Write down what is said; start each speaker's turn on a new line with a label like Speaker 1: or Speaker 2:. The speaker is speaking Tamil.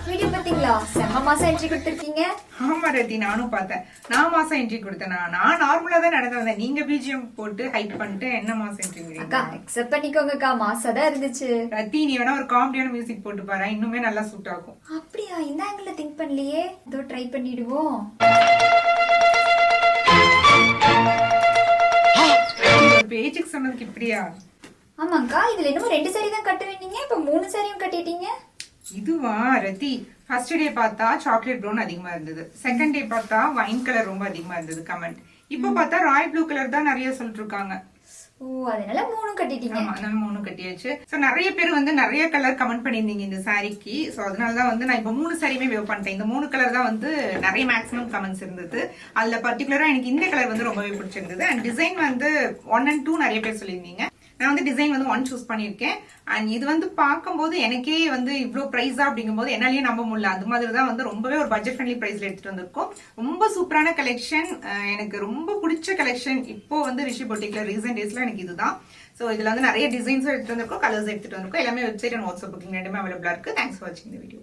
Speaker 1: வீடியோ பாத்தீங்களா? செம்ம மாசம் என்ட்ரி கொடுத்திருக்கீங்க.
Speaker 2: ஆமா ரத்தி, நானும் பார்த்தேன். நான் மாசம் என்ட்ரி கொடுத்தேனா? நான் நார்மலா தான் நடந்து வந்தேன். நீங்க பிஜிஎம் போட்டு ஹைட் பண்ணிட்டு என்ன மாசம் என்ட்ரி?
Speaker 1: அக்கா அக்செப்ட் பண்ணிக்கோங்கக்கா, மாசா தான் இருந்துச்சு.
Speaker 2: ரத்தி, நீ வேணா ஒரு காமெடியான மியூசிக் போட்டு பாரு, இன்னுமே நல்லா சூட் ஆகும்.
Speaker 1: அப்படியா? இந்த ஆங்கிள் திங்க் பண்ணலையே. இதோ ட்ரை பண்ணிடுவோம்.
Speaker 2: பேச்சுக்கு சொன்னதுக்கு இப்படியா?
Speaker 1: ஆமாங்கா, இதுல இன்னும் 2 சாரி தான் கட்ட வேண்டிங்க, இப்ப 3 சாரியும் கட்டிட்டீங்க.
Speaker 2: இதுவா ரத்தி? ஃபர்ஸ்ட் டே பார்த்தா சாக்லேட் ப்ரௌன் அதிகமா இருந்தது, செகண்ட் டே பார்த்தா வைன் கலர் ரொம்ப அதிகமா இருந்தது கமெண்ட். இப்போ பார்த்தா ராயல் ப்ளூ கலர் தான் நிறைய சொல்லிட்டு இருக்காங்க.
Speaker 1: ஓ, அதனால 3 கட்டிட்டீங்க.
Speaker 2: ஆமா, அதனால 3 கட்டியாச்சு. சோ நிறைய பேர் வந்து நிறைய கலர் கமெண்ட் பண்ணிருந்தீங்க இந்த சாரிக்கு. சோ அதனாலதான் வந்து நான் இப்ப 3 சாரியுமே வேவ் பண்ணிட்டேன். இந்த 3 கலர் தான் வந்து நிறைய மேக்ஸிமம் கமெண்ட்ஸ் இருந்தது. அதுல பர்டிகுலரா எனக்கு இந்த கலர் வந்து ரொம்பவே பிடிச்சிருந்தது. அண்ட் டிசைன் வந்து 1 and 2 நிறைய பேர் சொல்லியிருந்தீங்க. நான் வந்து டிசைன் வந்து 1 சூஸ் பண்ணியிருக்கேன். அண்ட் இது வந்து பார்க்கும்போது எனக்கே வந்து இவ்வளோ ப்ரைஸா அப்படிங்கும்போது என்னாலேயே நம்ப முடியல. அது மாதிரி தான் வந்து ரொம்பவே ஒரு பட்ஜெட் ஃப்ரெண்ட்லி ப்ரைஸ்ல எடுத்துட்டு வந்திருக்கோம். ரொம்ப சூப்பரான கலெக்ஷன், எனக்கு ரொம்ப பிடிச்ச கலெக்ஷன். இப்போ வந்து ரிஷி பொட்டிக்ல ரீசெண்ட் டேஸ்ல எனக்கு இதுதான். ஸோ இதுல வந்து நிறைய டிசைன்ஸும் எடுத்துட்டு வந்திருக்கோம், கலர்ஸ் எடுத்துட்டு வந்திருக்கோம். எல்லாமே வெப்சைட் அண்ட் வாட்ஸ்அப் புக்கிங் ரெண்டுமே அவைலபிளா இருக்கு. தேங்க்ஸ் ஃபார் வாட்சிங் இந்த வீடியோ.